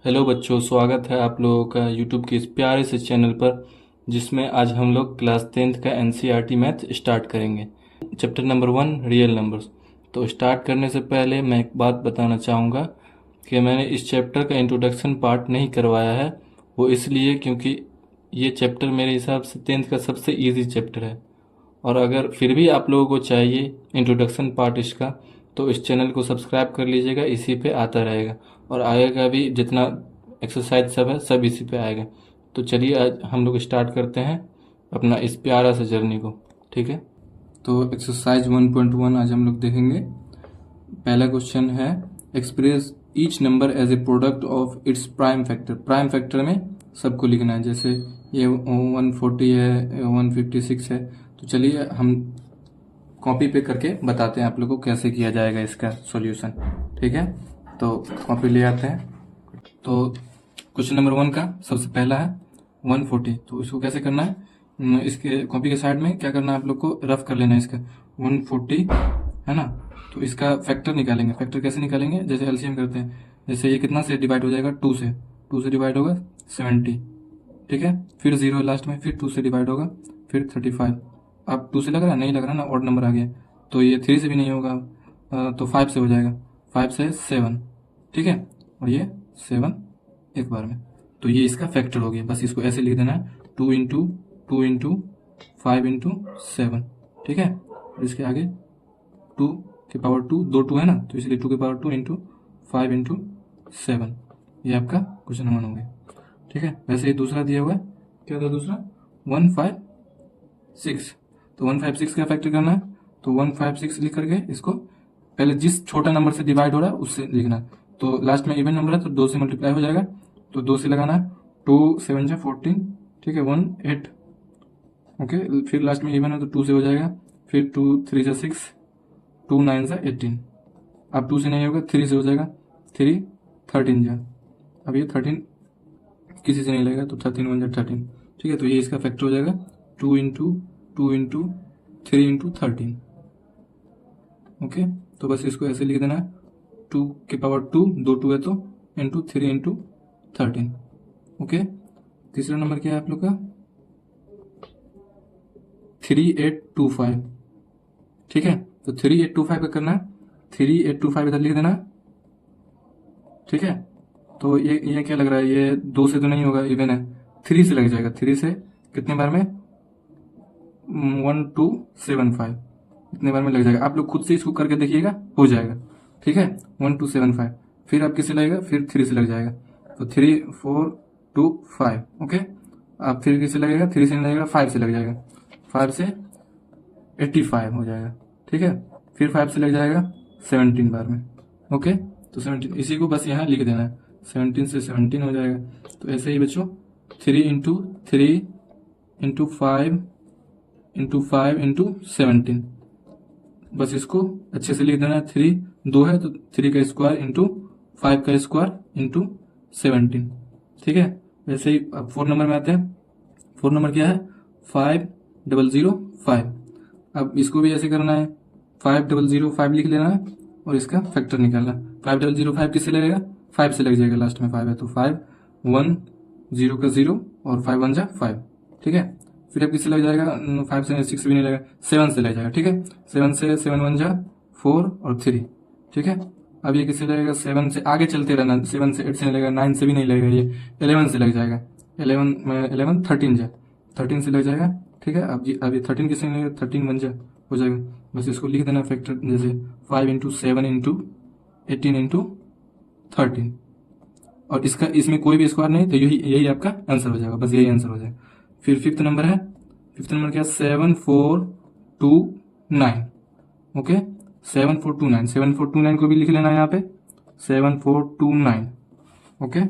Hello बच्चों, स्वागत है आप लोगों का यूट्यूब के इस प्यारे से चैनल पर, जिसमें आज हम लोग क्लास 10th का एनसीईआरटी मैथ स्टार्ट करेंगे। Chapter number 1 real numbers. तो स्टार्ट करने से पहले मैं एक बात बताना चाहूँगा कि मैंने इस चैप्टर का इंट्रोडक्शन पार्ट नहीं करवाया है। वो इसलिए क्योंकि ये चैप्टर मेरे हिसाब से 10th का सबसे ईजी चैप्टर है। और अगर फिर भी आप लोगों को चाहिए इंट्रोडक्शन पार्ट इसका, तो इस चैनल को सब्सक्राइब कर लीजिएगा, इसी पे आता रहेगा। और आगे का भी जितना एक्सरसाइज सब है सब इसी पे आएगा। तो चलिए आज हम लोग स्टार्ट करते हैं अपना इस प्यारा सा जर्नी को। ठीक है, तो एक्सरसाइज 1.1 आज हम लोग देखेंगे। पहला क्वेश्चन है, express each number as a product of its prime factor. Prime factor में सबको लिखना है, जैसे ये 140 है, 156 है। तो चलिए हम कॉपी पे करके बताते हैं आप लोगों को कैसे किया जाएगा इसका सॉल्यूशन। ठीक है, तो कॉपी ले आते हैं। तो क्वेश्चन नंबर 1 का सबसे पहला है 140। तो इसको कैसे करना है, इसके कॉपी के साइड में क्या करना है, आप लोग को रफ कर लेना है इसका 140 है ना। तो इसका फैक्टर निकालेंगे। फैक्टर कैसे निकालेंगे, जैसे एलसीएम करते हैं। जैसे ये कितना से डिवाइड हो जाएगा, 2 से। 2 से डिवाइड होगा 70। ठीक है, फिर 0 लास्ट में, फिर 2 से डिवाइड होगा, फिर 35। अब 2 से लग रहा है, नहीं लग रहा ना, ऑड नंबर आ गया। तो ये 3 से भी नहीं होगा, तो 5 से हो जाएगा। 5 से 7। ठीक है, और ये 7 एक बार में। तो ये इसका फैक्टर हो गया। बस इसको ऐसे लिख देना है, 2 इंटू 2 इंटू 5 इंटू 7। ठीक है, और इसके आगे 2 के पावर 2, 2 2 है ना, तो इसलिए 2 के पावर 2 इंटू 5 इंटू 7। ये आपका क्वेश्चन नंबर 1 हो गया। ठीक है, वैसे ही दूसरा दिया हुआ है, क्या था दूसरा, 156। तो 156 का फैक्टर करना है, तो 156 लिख करके इसको पहले जिस छोटा नंबर से डिवाइड हो रहा है उससे लिखना है। तो लास्ट में इवन नंबर है तो 2 से मल्टीप्लाई हो जाएगा, तो 2 से लगाना है। 2 7 जा 14। ठीक है, 1 8। ओके, फिर लास्ट में इवन है तो 2 से हो जाएगा, फिर 2 3 जा 6, 2 9 जा 18। अब 2 से नहीं होगा, 3 से हो जाएगा, 3 13 जा। अब ये 13 किसी से नहीं लगेगा, तो 13 1 जा 13। ठीक है, तो ये इसका फैक्टर हो जाएगा 2 इंटू 2 इंटू 3 इंटू 13। ओके, तो बस इसको ऐसे लिख देना है, 2 के पावर 2, 2 2 है तो, इंटू 3 इंटू 13। ओके, तीसरा नंबर क्या है आप लोग का, 3825। ठीक है, तो 3825 का करना है, 3825 इधर लिख देना है। ठीक है, तो ये क्या लग रहा है, ये 2 से तो नहीं होगा, इवन है, 3 से लग जाएगा। 3 से कितने बार में, 1275, इतने बार में लग जाएगा। आप लोग खुद से इसको करके देखिएगा, हो जाएगा। ठीक है, 1275। फिर आप किससे लगेगा, फिर 3 से लग जाएगा, तो 3 4 2 5। ओके, अब फिर किससे लगेगा, 3 से नहीं लगेगा, 5 से लग जाएगा। 5 से 85 हो जाएगा। ठीक है, फिर 5 से लग जाएगा 17 बार में। ओके, तो 17, इसी को बस यहाँ लिख देना है, 17 से 17 हो जाएगा। तो ऐसे ही बच्चों 3 इंटू 3 इंटू 5 इंटू 5 इंटू 17, बस इसको अच्छे से लिख देना है। 3 2 है तो 3 का स्क्वायर इंटू 5 का स्क्वायर इंटू 17। ठीक है, वैसे ही अब 4 नंबर में आते हैं। 4 नंबर क्या है, 5005। अब इसको भी ऐसे करना है, 5005 लिख लेना है और इसका फैक्टर निकालना है। 5005 किससे लगेगा, 5 से लग जाएगा, लास्ट में 5 है तो 5 1 0 का 0 और 5 1 जा 5। ठीक है, फिर अब किससे लग जाएगा, 5 से 6 भी नहीं लगेगा, 7 से लग जाएगा। ठीक है, 7 से 7 1 जा 4 और 3। ठीक है, अब ये किससे लगेगा, 7 से आगे चलते रहना, 7 से 8 से नहीं लगेगा, 9 से भी नहीं लगेगा, ये 11 से लग जाएगा। 11 13 जा 13 से लग जाएगा। ठीक है, अब ये 13 किससे लगेगा, 13 1 जा हो जाएगा। बस इसको लिख देना फैक्टर, जैसे 5 इंटू 7 इंटू 18 इंटू 13। और इसका इसमें कोई भी स्क्वायर नहीं, तो यही यही आपका आंसर हो जाएगा, बस यही आंसर हो जाएगा। फिर 5th नंबर है, 5th नंबर क्या, 7429। ओके, 7429, 7429 को भी लिख लेना है यहाँ पे, 7429। ओके,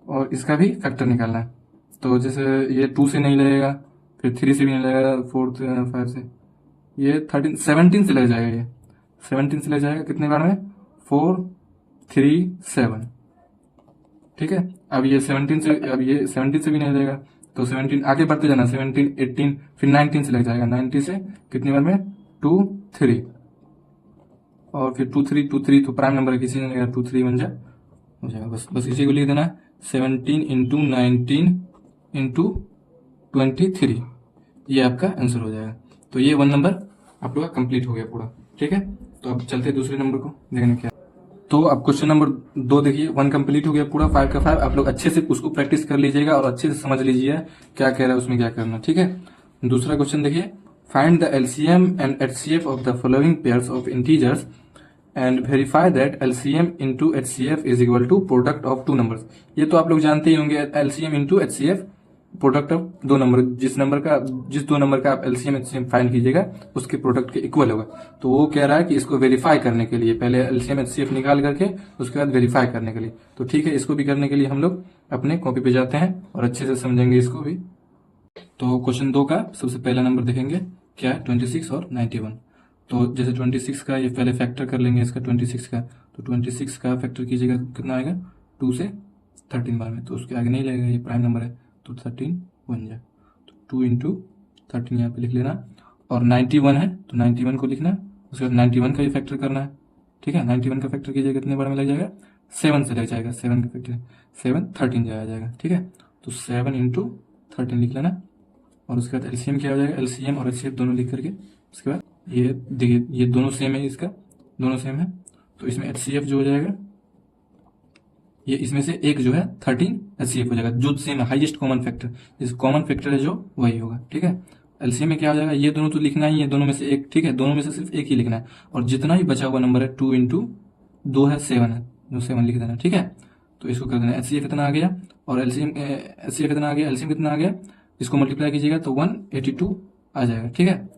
और इसका भी फैक्टर निकालना है। तो जैसे ये 2 से नहीं लगेगा, फिर 3 से भी नहीं लगेगा, 4 5 से, ये 13 17 से लग जाएगा, ये 17 से लग जाएगा कितने बार में, 4 3 7। ठीक है, अब ये 17 से, अब ये 17 से भी नहीं लगेगा, तो 17 आगे बढ़ते जाना, 17 18 फिर 19 से लग जाएगा। 90 से कितनी बार में, 2 3 और फिर 2 3 2 3, तो प्राइम नंबर किसी ने लगेगा, 2 3 1 जा हो जाएगा। बस बस इसी को लिख देना है 17 इंटू 19 इंटू 23, ये आपका आंसर हो जाएगा। तो ये 1 नंबर आप लोग का कंप्लीट हो गया पूरा। ठीक है, तो अब चलते हैं दूसरे नंबर को देखने क्या। तो अब क्वेश्चन नंबर 2 देखिए, 1 कंप्लीट हो गया पूरा, 5 का 5। आप लोग अच्छे से उसको प्रैक्टिस कर लीजिएगा और अच्छे से समझ लीजिए क्या कह रहा है उसमें क्या करना। ठीक है, दूसरा क्वेश्चन देखिए, find the LCM and HCF of the following pairs of integers and verify that LCM into HCF is equal to product of 2 numbers. ये तो आप लोग जानते ही होंगे, LCM into HCF product of 2 number, जिस 2 नंबर का आप एलसीएम एचसीएम फाइंड कीजिएगा उसके प्रोडक्ट के इक्वल होगा। तो वो कह रहा है कि इसको वेरीफाई करने के लिए पहले एलसीएम एचसीएफ निकाल करके उसके बाद वेरीफाई करने के लिए। तो ठीक है, इसको भी करने के लिए हम लोग अपने कॉपी पे जाते हैं और अच्छे से समझेंगे इसको भी। तो क्वेश्चन 2 का सबसे पहला नंबर देखेंगे क्या है, 26 और 91। तो जैसे 26 का ये पहले फैक्टर कर लेंगे इसका 26 का, तो 26 का फैक्टर कीजिएगा कितना आएगा, 2 से 13 बार में, तो उसके आगे नहीं लगेगा, ये प्राइम नंबर है तो 13 बन जाए। तो 2 इंटू 13 यहाँ पे लिख लेना, और 91 है तो 91 को लिखना, उसके बाद 91 का भी फैक्टर करना है। ठीक है, 91 का फैक्टर कीजिएगा कितने बार में लग जाएगा, 7 से लग जाएगा, 7 का फैक्टर 7 13 जाएगा। ठीक है, तो 7 इंटू 13 लिख लेना, और उसके बाद एलसीएम क्या हो जाएगा, एलसीएम और एचसीएफ दोनों लिख करके उसके बाद ये देखिए ये दोनों सेम है, इसका दोनों सेम है, तो इसमें एचसीएफ जो हो जाएगा ये इसमें से एक जो है 13 एचसीएफ हो जाएगा, जो सेम है हाईएस्ट कॉमन फैक्टर, इस कॉमन फैक्टर है जो वही होगा। ठीक है, एलसीएम में क्या हो जाएगा, ये दोनों तो लिखना ही है, दोनों में से एक। ठीक है, दोनों में से सिर्फ एक ही लिखना है, और जितना भी बचा हुआ नंबर है 2 इंटू 2 है 7 है, जो 7 लिख देना। ठीक है, तो इसको कर देना, एचसीएफ इतना आ गया और एचसीएफ इतना आ गया, एलसीएम कितना आ गया, इसको मल्टीप्लाई कीजिएगा तो 182 आ जाएगा। ठीक है,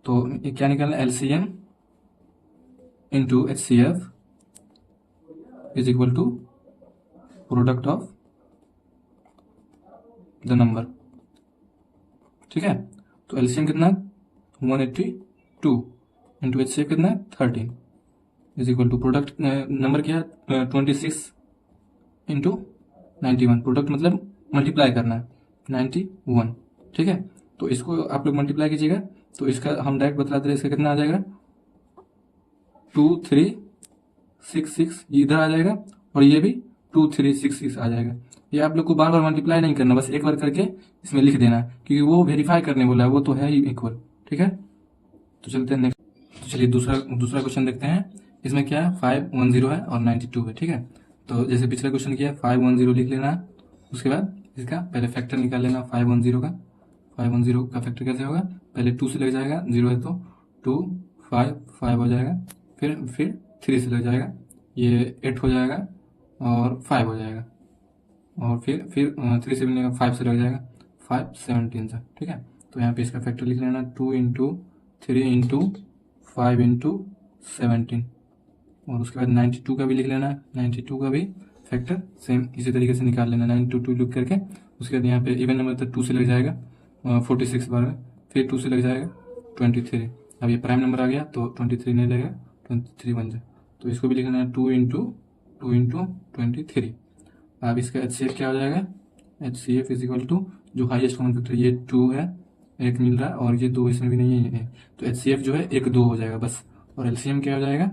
तो क्या निकालना, LCM into HCF is equal to product of the number. ठीक है, तो एलसीएम कितना 182 इंटू एचसीएफ कितना 13 is equal to product number क्या है 26 इंटू 91, प्रोडक्ट मतलब मल्टीप्लाई करना है 91। ठीक है, तो इसको आप लोग मल्टीप्लाई कीजिएगा तो इसका हम डायरेक्ट बता दे रहे, इसका कितना आ जाएगा 2366 इधर आ जाएगा, और ये भी 2366 आ जाएगा। ये आप लोग को बार बार मल्टीप्लाई नहीं करना, बस एक बार करके इसमें लिख देना, क्योंकि वो वेरीफाई करने बोला है, वो तो है ही इक्वल। ठीक है, तो चलते हैं नेक्स्ट। तो चलिए दूसरा क्वेश्चन देखते हैं। इसमें क्या है 510 है और 92 है। ठीक है, तो जैसे पिछला क्वेश्चन किया 510 लिख लेना है, उसके बाद इसका पहले फैक्टर निकाल लेना 510 का। 510 का फैक्टर कैसे होगा, पहले 2 से लग जाएगा, 0 है तो 2 5 5 हो जाएगा, फिर 3 से लग जाएगा, ये 8 हो जाएगा और 5 हो जाएगा, और फिर 3 से मिलेगा 5 से लग जाएगा 5 17 से। ठीक है, तो यहाँ पे इसका फैक्टर लिख लेना 2 इंटू 3 इंटू 5 इंटू 17, और उसके बाद 92 का भी लिख लेना, 92 का भी फैक्टर सेम इसी तरीके से निकाल लेना, 92 लिख करके उसके बाद यहाँ पे इवन नंबर तो 2 से लग जाएगा 46 बार में, फिर 2 से लग जाएगा 23। अब ये प्राइम नंबर आ गया तो 23 नहीं लगेगा, 23 बन जाए, तो इसको भी लिख लेना 2 इंटू 23। अब इसका एचसीएफ क्या हो जाएगा, एचसीएफ इज इक्वल टू जो हाईएस्ट कॉमन फैक्टर, ये 2 है, एक मिल रहा है, और ये 2 इसमें भी नहीं है, तो एचसीएफ जो है 1 2 हो जाएगा बस, और एलसीएम क्या हो जाएगा,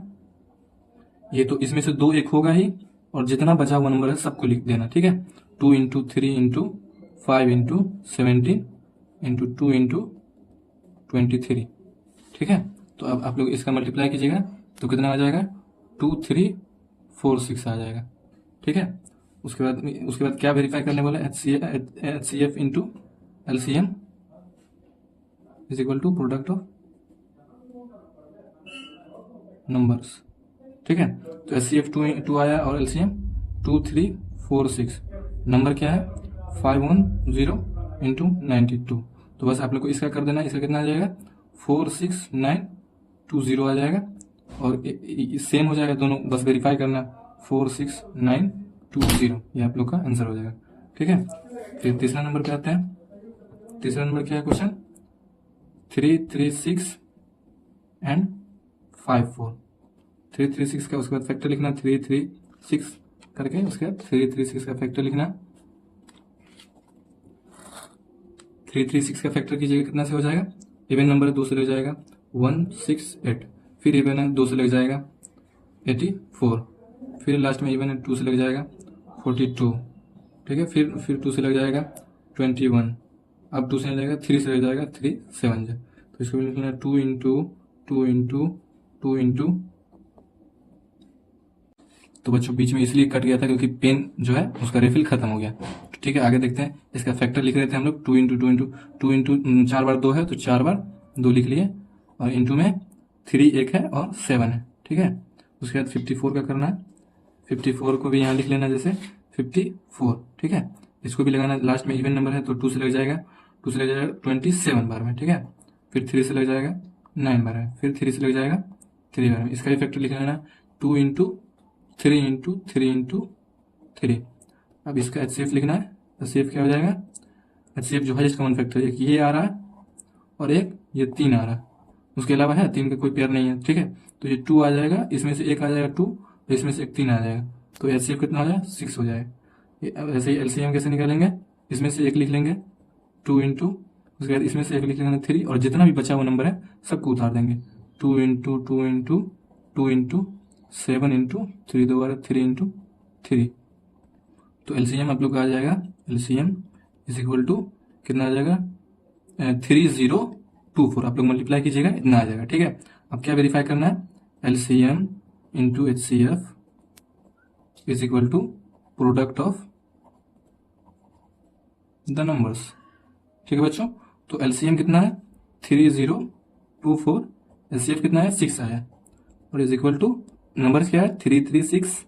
ये तो इसमें से 2 1 होगा ही, और जितना बचा हुआ नंबर है सबको लिख देना। ठीक है, 2 into 3 into 5 into 17 into 2 into 23। ठीक है, तो अब आप लोग इसका मल्टीप्लाई कीजिएगा तो कितना आ जाएगा 2346 आ जाएगा। ठीक है, उसके बाद क्या वेरीफाई करने वाला, HCF into LCM is equal to product of numbers. ठीक है, तो एचसीएफ 2 आया और एलसीएम 2346, नंबर क्या है 510 इंटू 92, तो बस आप लोग को इसका कर देना, इसका कितना आ जाएगा 46920 आ जाएगा, और सेम हो जाएगा दोनों, बस वेरीफाई करना 46920, ये आप लोग का आंसर हो जाएगा। ठीक है, फिर तीसरा नंबर पे आते हैं। तीसरा नंबर क्या है क्वेश्चन 336 एंड 54, 336 का उसके बाद फैक्टर लिखना 336 करके, उसके बाद 336 का फैक्टर लिखना, 336 का फैक्टर कीजिएगा कितना से हो जाएगा, इवन नंबर है 2 से लग जाएगा 168, फिर इवन है 2 से लग जाएगा 84, फिर लास्ट में इवन है 2 से लग जाएगा 42, ठीक है। फिर 2 से लग जाएगा 21, अब 2 से लग जाएगा 3 से लग जाएगा 3 7 जा, तो इसको भी लिखना है 2 इंटू 2 इंटू 2 इंटू। तो बच्चों बीच में इसलिए कट गया था क्योंकि पेन जो है उसका रिफिल खत्म हो गया। तो ठीक है, आगे देखते हैं। इसका फैक्टर लिख रहे थे हम लोग 2 इंटू 2 इंटू 2 इंटू 4 बार 2 है तो 4 बार 2 लिख लिए, और इंटू में 3 एक है और 7 है, ठीक है। उसके बाद 54 का करना है, 54 को भी यहाँ लिख लेना जैसे 54, ठीक है। इसको भी लगाना, लास्ट में इवन नंबर है तो 2 से लग जाएगा, 2 से लग जाएगा 27 बार में, ठीक है। फिर 3 से लग जाएगा 9 बार में, फिर 3 से लग जाएगा 3 बार में। इसका भी फैक्टर लिख लेना 2 इंटू 3 इंटू 3 इंटू 3। अब इसका HCF लिखना है। HCF क्या हो जाएगा? HCF जो हाईएस्ट कॉमन फैक्टर, एक ये आ रहा है और एक ये 3 आ रहा है, उसके अलावा है 3 का कोई पेयर नहीं है, ठीक है। तो ये 2 आ जाएगा, इसमें से एक आ जाएगा 2, तो इसमें से एक 3 आ जाएगा, तो HCF कितना हो जाएगा? 6 हो जाएगा। ऐसे ही LCM कैसे निकालेंगे? इसमें से एक लिख लेंगे 2 इंटू, उसके बाद इसमें से एक लिख लेंगे 3, और जितना भी बचा हुआ नंबर है सबको उतार देंगे। 2 इंटू 2 इंटू 2 इंटू 7 इंटू 3 दोबारा 3 इंटू 3। तो LCM आप लोग का आ जाएगा, LCM इज इक्वल टू कितना आ जाएगा? 3024। आप लोग मल्टीप्लाई कीजिएगा, इतना आ जाएगा, ठीक है। अब क्या वेरीफाई करना है? LCM into HCF is equal to product of the numbers, ठीक है बच्चों। तो LCM कितना है? 3024, HCF कितना है? 6 आया, और इज इक्वल टू नंबर्स क्या है? 336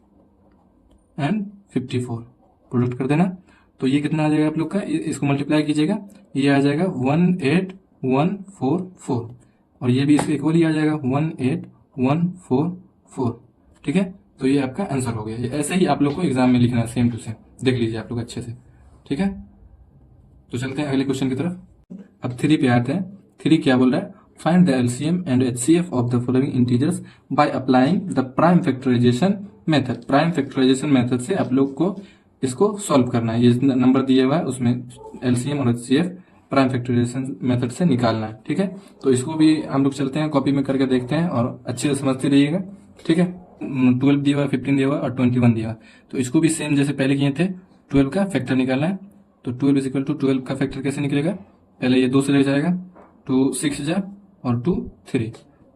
एंड 54, प्रोडक्ट कर देना। तो ये कितना आ जाएगा आप लोग का? इसको मल्टीप्लाई कीजिएगा, ये आ जाएगा 18144, और ये भी इसके इक्वल ही आ जाएगा 18144, ठीक है। तो ये आपका आंसर हो गया। ऐसे ही आप लोग को एग्जाम में लिखना है, सेम टू सेम, देख लीजिए आप लोग अच्छे से, ठीक है। तो चलते हैं अगले क्वेश्चन की तरफ। अब 3 पे आते हैं। 3 क्या बोल रहा है? Find the LCM and HCF of the following integers by applying the prime factorisation method. Prime factorisation method से आप लोग को इसको सॉल्व करना है। ये नंबर दिया हुआ है उसमें LCM और HCF प्राइम फैक्टराइजेशन मेथड से निकालना है, ठीक है। तो इसको भी हम लोग चलते हैं, कॉपी में करके देखते हैं और अच्छे से समझते रहिएगा, ठीक है। 12 दिया हुआ, 15 दिया हुआ और 21 दिया हुआ। तो इसको भी सेम जैसे पहले किए थे, 12 का फैक्टर निकालना है। तो 12 इज इक्वल टू 12 का फैक्टर कैसे निकलेगा? पहले ये 2 से ले जाएगा, 2 6 जा और 2 3,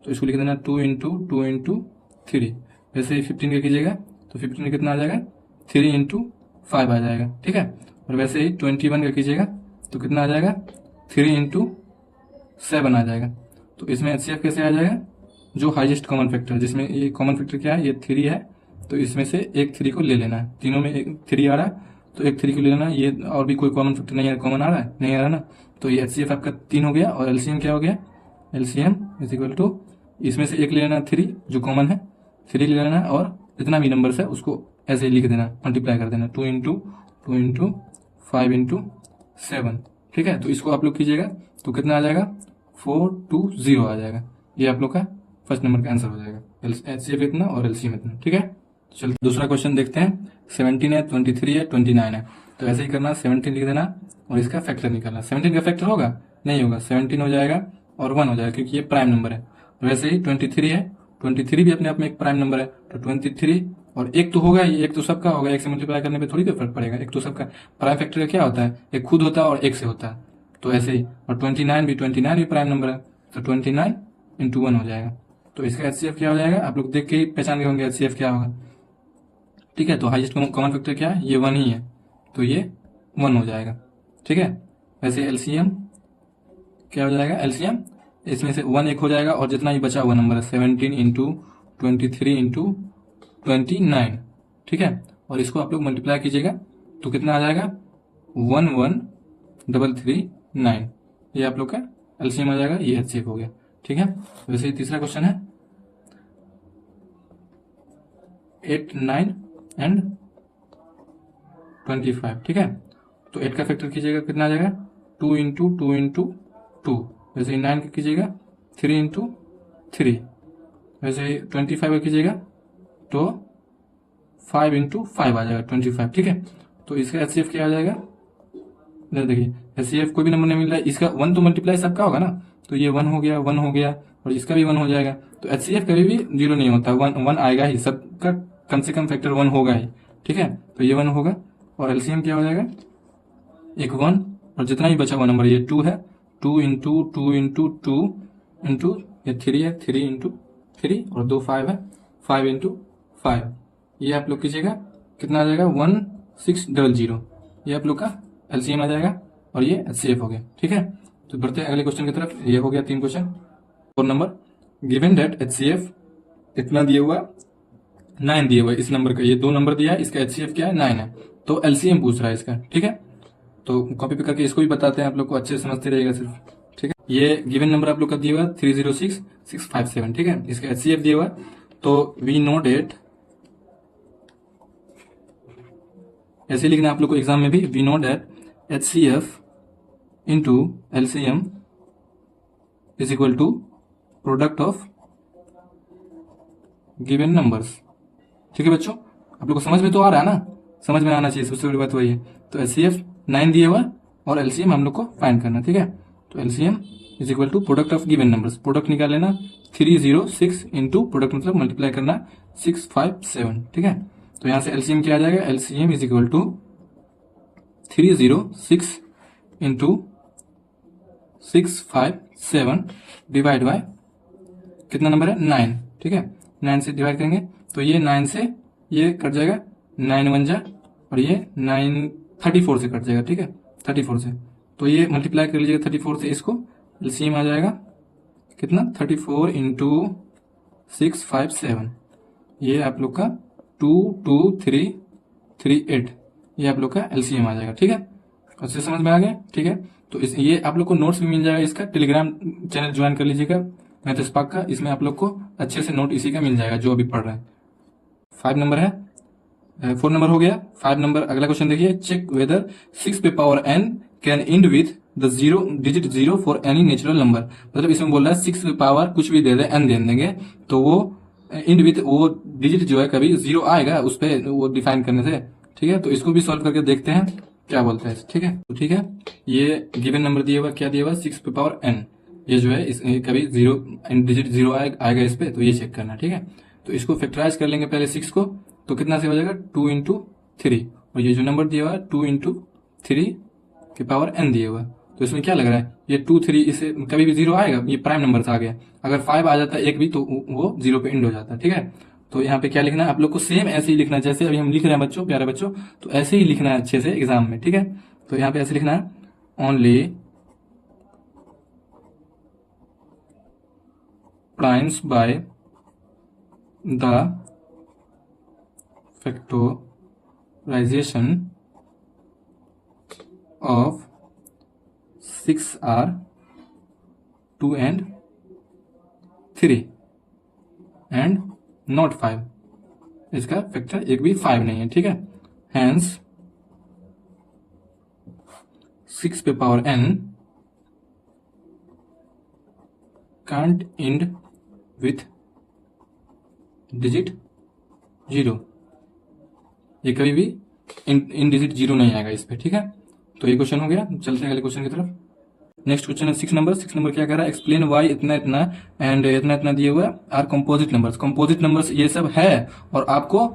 तो इसको लिख देना 2 इंटू 2 इंटू 3। वैसे ही 15 का कीजिएगा तो 15 में कितना आ जाएगा? 3 इंटू 5 आ जाएगा, ठीक है। और वैसे ही 21 का कीजिएगा तो कितना आ जाएगा? 3 इंटू 7 आ जाएगा। तो इसमें HCF कैसे आ जाएगा? जो हाईएस्ट कॉमन फैक्टर, जिसमें ये कॉमन फैक्टर क्या है? ये 3 है, तो इसमें से एक 3 को ले लेना है। तीनों में एक 3 आ रहा है तो एक 3 को ले लेना है। ये और भी कोई कॉमन फैक्टर नहीं है, कॉमन आ रहा है? नहीं आ रहा ना। तो ये HCF आपका 3 हो गया, और LCM क्या हो गया? LCM इज इक्वल टू, इसमें से एक ले लेना 3 जो कॉमन है, 3 ले लेना, और जितना भी नंबर्स है उसको ऐसे ही लिख देना, मल्टीप्लाई कर देना 2 इंटू 2 इंटू 5 इंटू 7, ठीक है। तो इसको आप लोग कीजिएगा तो कितना आ जाएगा? 420 आ जाएगा। ये आप लोग का फर्स्ट नंबर का आंसर हो जाएगा। HCF इतना और LCM इतना, ठीक है। चलिए दूसरा क्वेश्चन देखते हैं। 17 है, 23 है, 29 है। तो ऐसे ही करना, 17 लिख देना और इसका फैक्टर निकालना। 17 का फैक्टर होगा? नहीं होगा, 17 हो जाएगा और 1 हो जाएगा क्योंकि ये प्राइम नंबर है। वैसे ही 23 है, 23 भी अपने आप में एक प्राइम नंबर है, तो 23 और एक तो होगा ही, एक तो सबका होगा, एक से मल्टीप्लाई करने पे थोड़ी कोई फर्क पड़ेगा, एक तो सबका। प्राइम फैक्टर का क्या होता है? एक खुद होता है और एक से होता है, तो ऐसे ही। और 29 भी प्राइम नंबर है, तो 29 इंटू 1 हो जाएगा। तो इसका HCF क्या हो जाएगा? आप लोग देख के ही पहचान गए होंगे HCF क्या होगा, ठीक है। तो हाईएस्ट कॉमन फैक्टर क्या है? ये 1 ही है, तो ये 1 हो जाएगा, ठीक है। वैसे LCM क्या हो जाएगा? LCM इसमें से 1 एक हो जाएगा, और जितना ही बचा हुआ नंबर है 17 इंटू 23 इंटू 29, ठीक है। और इसको आप लोग मल्टीप्लाई कीजिएगा तो कितना आ जाएगा? 11339। ये आप लोग का LCM आ जाएगा, ये HCF हो गया, ठीक है। वैसे ही तीसरा क्वेश्चन है 8, 9 एंड 25, ठीक है। तो 8 का फैक्टर कीजिएगा, कितना आ जाएगा? 2 इंटू 2 इंटू 2। वैसे ही 9 का कीजिएगा 3 इंटू 3। वैसे ही 25 का कीजिएगा तो 5 इंटू 5 आ जाएगा 25, ठीक है। तो इसका HCF क्या आ जाएगा? देखिए HCF कोई भी नंबर नहीं मिल रहा है, इसका 1 तो मल्टीप्लाई सबका होगा ना, तो ये 1 हो गया, 1 हो गया, और इसका भी 1 हो जाएगा। तो HCF कभी भी 0 नहीं होता, 1 आएगा ही, सबका कम से कम फैक्टर 1 होगा ही, ठीक है, तो ये 1 होगा और एलसीएम क्या हो जाएगा, एक 1 और जितना भी बचा हुआ नंबर ये 2 है, 2 इंटू 2 इंटू 2 इंटू ये 3 है, 3 इंटू 3 और 2 5 है, 5 इंटू 5, ये आप लोग कीजिएगा कितना आ जाएगा 1600, ये आप लोग का एलसीएम आ जाएगा और ये एचसीएफ हो गया। ठीक है, तो बढ़ते हैं अगले क्वेश्चन की तरफ। ये हो गया 3 question. 4 number, given that HCF कितना दिया हुआ 9 दिया हुआ है इस नंबर का, ये 2 नंबर दिया है, इसका एचसीएफ क्या है 9 है, तो एलसीएम पूछ रहा है इसका। ठीक है, तो कॉपी पे करके इसको भी बताते हैं, आप लोग को अच्छे से समझते रहेगा सिर्फ। ठीक है, ये गिवन नंबर आप लोग का दिया हुआ 306657। ठीक है, इसका एचसीएफ दिया हुआ, तो वी नो डेट, ऐसे लिखना आप लोग को एग्जाम में भी, we know that HCF into LCM is equal to product of given numbers. ठीक है बच्चों, आप लोग को समझ में तो आ रहा है ना, समझ में आना चाहिए, सबसे बड़ी बात वही है। तो एचसीएफ 9 दिया हुआ और एलसीएम हम लोग को फाइंड करना। ठीक है, तो LCM is equal to product of given numbers, product निकाल लेना 306 इंटू प्रोडक्ट मतलब मल्टीप्लाई करना 657। ठीक है, तो यहां से एलसीएम क्या आ जाएगा, LCM is equal to 306 into 657 divide by कितना नंबर है 9। ठीक है, 9 से डिवाइड करेंगे तो ये 9 से ये कट जाएगा, 9 1 जा और ये 9 34 से कट जाएगा। ठीक है, 34 से, तो ये मल्टीप्लाई कर लीजिएगा 34 से, इसको एलसीएम आ जाएगा कितना 34 इंटू 657, ये आप लोग का 22338, ये आप लोग का एलसीएम आ जाएगा। ठीक है, अच्छे समझ में आ गया। ठीक है, तो ये आप लोग को नोट्स भी मिल जाएगा, इसका टेलीग्राम चैनल ज्वाइन कर लीजिएगा मैथ स्पार्क का, इसमें आप लोग को अच्छे से नोट इसी का मिल जाएगा जो अभी पढ़ रहे हैं। 5 नंबर है, 4 नंबर हो गया। 5 नंबर अगला क्वेश्चन देखिए, चेक वेदर 6 पे power n can end with the zero digit 0 for any natural number. मतलब इसमें बोल रहा है 6 पे पावर कुछ भी दे दे, n दे देंगे तो वो इंड विथ वो डिजिट जो है कभी 0 आएगा उस पर वो डिफाइन करने से। ठीक है, तो इसको भी सॉल्व करके देखते हैं क्या बोलते हैं। ठीक है, तो ठीक है, ये गिवन नंबर दिया हुआ क्या दिया हुआ 6 पे पावर n, ये जो है इस कभी 0 डिजिट 0 आएगा इस पे, तो ये चेक करना। ठीक है, तो इसको फैक्टराइज कर लेंगे पहले 6 को, तो कितना से हो जाएगा 2 इंटू 3 और ये जो नंबर दिया हुआ है 2 इंटू 3 की पावर n दिया हुआ है, तो इसमें क्या लग रहा है ये 2 3 इसे कभी भी 0 आएगा, ये प्राइम नंबर से आ गया, अगर 5 आ जाता है एक भी तो वो 0 पे एंड हो जाता है। ठीक है, तो यहाँ पे क्या लिखना है आप लोग को, सेम ऐसे ही लिखना है जैसे अभी हम लिख रहे हैं बच्चों, प्यारे बच्चों, तो ऐसे ही लिखना है अच्छे से एग्जाम में। ठीक है, तो यहाँ पे ऐसे लिखना है, only primes by the factorization of 6 are 2 and 3 and not 5, इसका फैक्टर एक भी 5 नहीं है। ठीक है, hence 6 पे power n can't end with digit 0, ये कभी भी इन डिजिट 0 नहीं आएगा इस पे। ठीक है, तो ये क्वेश्चन हो गया। चलते हैं अगले क्वेश्चन की तरफ। नेक्स्ट क्वेश्चन है 6 नंबर। 6 नंबर क्या कह रहा है, एक्सप्लेन वाई इतना इतना एंड इतना इतना दिया हुआ are composite numbers. Composite numbers ये सब है और आपको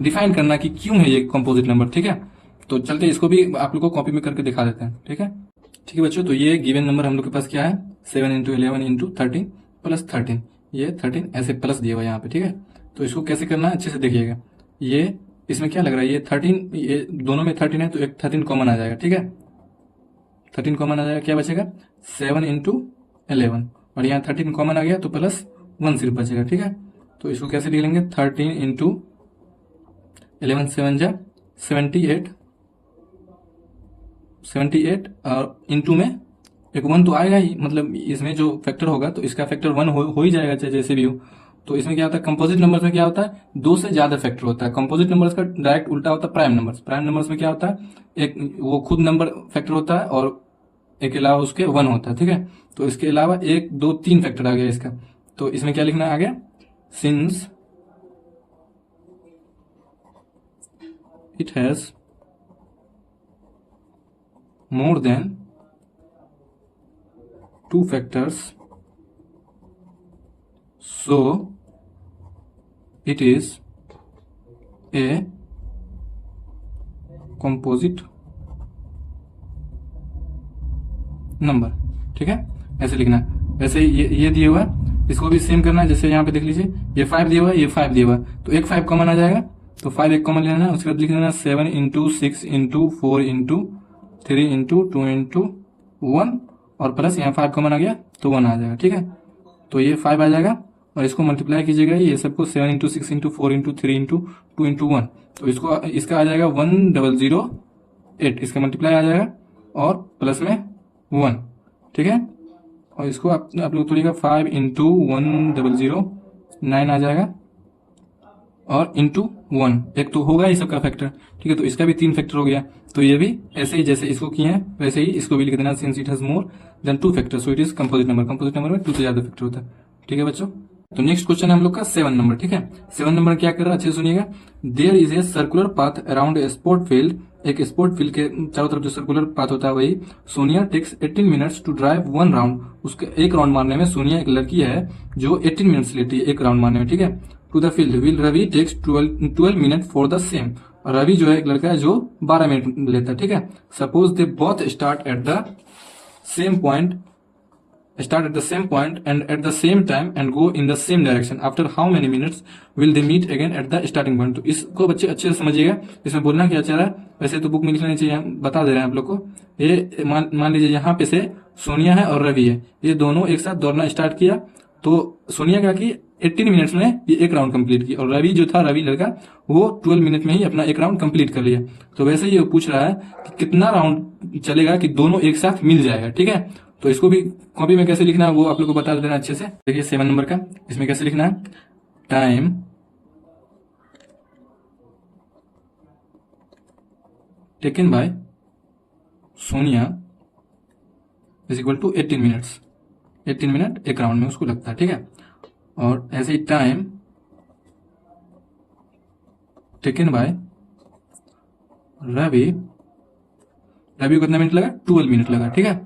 डिफाइन करना कि क्यों है ये कंपोजिट नंबर। ठीक है, तो चलते इसको भी आप लोग को कॉपी में करके दिखा देते हैं। ठीक है बच्चों, तो ये गिवन नंबर हम लोग के पास क्या है 7 इंटू 11 इंटू 13 प्लस 13, ये 13 ऐसे प्लस दिया हुआ यहाँ पे। ठीक है, तो इसको कैसे करना है अच्छे से देखिएगा, ये इसमें क्या लग रहा है ये 13, ये दोनों में 13 है तो एक 13 कॉमन आ जाएगा। ठीक है, 13 कॉमन आ जाएगा, क्या बचेगा 7 इंटू 11 और यहाँ 13 कॉमन आ गया तो प्लस 1 सिर्फ बचेगा। ठीक है, तो इसको कैसे लिख लेंगे 13 इंटू 11 7 जा 78 और इंटू में एक 1 तो आएगा ही, मतलब इसमें जो फैक्टर होगा तो इसका फैक्टर 1 हो ही जाएगा चाहे जैसे भी हो। तो इसमें क्या होता है कंपोजिट नंबर्स में क्या होता है 2 से ज्यादा फैक्टर होता है। कंपोजिट नंबर्स का डायरेक्ट उल्टा होता है प्राइम नंबर्स। प्राइम नंबर्स में क्या होता है एक वो खुद नंबर फैक्टर होता है और एक अलावा उसके 1 होता है। ठीक है, तो इसके अलावा 1 2 3 फैक्टर आ गया इसका, तो इसमें क्या लिखना आ गया since it has more than 2 factors, so it is a composite number, ठीक है, ऐसे लिखना है। वैसे ही ये दिया हुआ है, इसको भी सेम करना है। जैसे यहाँ पे देख लीजिए, ये 5 दिया हुआ है, ये 5 दिया हुआ है, तो एक 5 कॉमन आ जाएगा, तो 5 एक कॉमन लेना है। उसके बाद लिख देना 7 into 6 into 4 into 3 into 2 into 1 और प्लस यहाँ 5 कॉमन आ गया तो 1 आ जाएगा, ठीक है। तो ये 5 आ जाएगा और इसको मल्टीप्लाई कीजिएगा ये सबको 7 into 6 into 4 into 3 into 2 into 1, तो इसका आ जाएगा 1008, इसका मल्टीप्लाई आ जाएगा और प्लस में 1, ठीक है। और इसको आप लोग तोड़िएगा 5 इंटू 1009 आ जाएगा और इंटू 1, एक तो होगा ही सबका फैक्टर, ठीक है। तो इसका भी 3 फैक्टर हो गया, तो ये भी ऐसे ही जैसे इसको किए हैं वैसे ही इसको भी लिख देना, since it has more than 2 factor so it is composite number. Composite number में 2 से ज्यादा फैक्टर होता है, ठीक है बच्चों। तो नेक्स्ट क्वेश्चन है हम लोग का 7 नंबर, ठीक है। 7 नंबर क्या कर रहा है, अच्छे से सुनिएगा। There is a circular path around a sport field, एक स्पोर्ट फील्ड के चारों तरफ जो सर्कुलर पाथ होता है वही। Sonia takes 18 minutes to drive 1 round, उसके एक राउंड मारने में सोनिया एक लड़की है जो 18 मिनट्स लेती है एक राउंड मारने में, ठीक है। To the field will Ravi takes 12 minute for the same, और रवि जो है एक लड़का है जो 12 मिनट लेता है, ठीक है। Suppose they both start at the same point and at the same time and go in the same direction, after how many minutes will they meet again at the starting point। तो इसको बच्चे अच्छे से समझिएगा, इसमें बोलना क्या चाह रहा है, वैसे तो बुक में लिखना चाहिए, हम बता दे रहे हैं आप लोग को। ये मान लीजिए यहाँ पे से सोनिया है और रवि है, ये दोनों एक साथ दौड़ना स्टार्ट किया, तो सोनिया क्या की 18 मिनट्स में ये एक राउंड कंप्लीट की, और रवि जो था, रवि लड़का, वो 12 मिनट में ही अपना एक राउंड कंप्लीट कर लिया। तो वैसे ही वो पूछ रहा है कि कितना राउंड चलेगा कि दोनों एक साथ मिल जाएगा, ठीक है। तो इसको भी कॉपी में कैसे लिखना है वो आप लोग को बता देना अच्छे से। देखिए 7 नंबर का, इसमें कैसे लिखना है, time taken by Sonia is equal to 18 minutes, 18 minute एक राउंड में उसको लगता है, ठीक है। और ऐसे ही टाइम टेकन बाय रवि को कितना मिनट लगा, 12 मिनट लगा, ठीक है।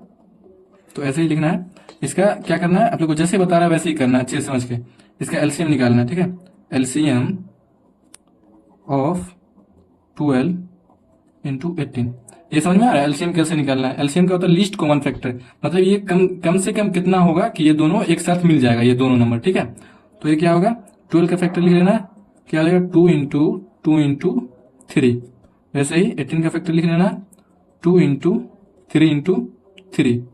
तो ऐसे ही लिखना है। इसका क्या करना है, आप लोग को जैसे बता रहा है वैसे ही करना है, अच्छे से समझ के। इसका एलसीएम निकालना है, ठीक है। एलसीएम ऑफ 12 इंटू 18, ये समझ में आ रहा है एलसीएम कैसे निकालना है। एलसीएम क्या होता है, लीस्ट कॉमन फैक्टर, मतलब ये कम से कम कितना होगा कि ये दोनों एक साथ मिल जाएगा, ये दोनों नंबर, ठीक है। तो ये क्या होगा, 12 का फैक्टर लिख लेना है, क्या हो जाएगा 2 इंटू 3। वैसे ही 18 का फैक्टर लिख लेना, 2 इंटू 3।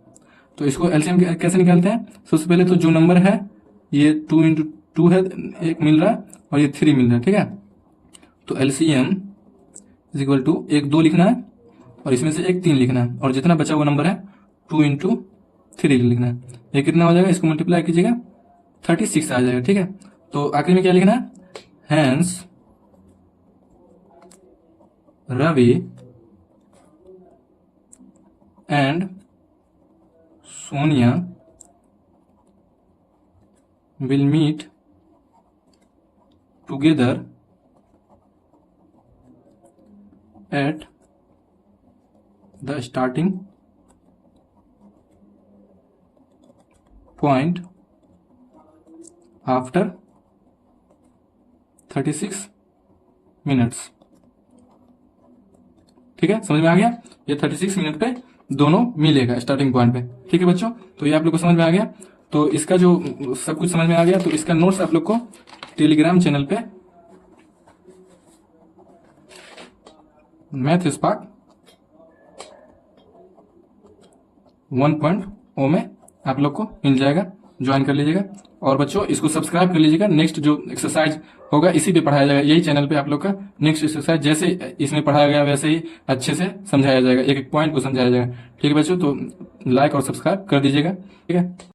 तो इसको एलसीएम कैसे निकालते हैं, सबसे पहले तो जो नंबर है ये 2 इंटू 2 है, एक मिल रहा है, और ये 3 मिल रहा है, ठीक है। तो एलसीएम इज इक्वल टू 1 2 लिखना है और इसमें से 1 3 लिखना है, और जितना बचा हुआ नंबर है 2 इंटू 3 लिखना है। ये कितना हो जाएगा, इसको मल्टीप्लाई कीजिएगा 36 आ जाएगा, ठीक है। तो आखिर में क्या लिखना है, hence Ravi and Sonia will meet together at the starting point after 36 minutes, ठीक है। समझ में आ गया, ये 36 मिनट पे दोनों मिलेगा स्टार्टिंग पॉइंट पे, ठीक है बच्चों। तो ये आप लोग को समझ में आ गया। तो इसका जो सब कुछ समझ में आ गया, तो इसका नोट्स आप लोग को टेलीग्राम चैनल पे मैथ स्पार्क 1.0 में आप लोग को मिल जाएगा, ज्वाइन कर लीजिएगा। और बच्चों इसको सब्सक्राइब कर लीजिएगा, नेक्स्ट जो एक्सरसाइज होगा इसी पे पढ़ाया जाएगा, यही चैनल पे आप लोग का नेक्स्ट एक्सरसाइज जैसे इसमें पढ़ाया गया वैसे ही अच्छे से समझाया जाएगा, एक एक पॉइंट को समझाया जाएगा, ठीक है बच्चों। तो लाइक और सब्सक्राइब कर दीजिएगा, ठीक है।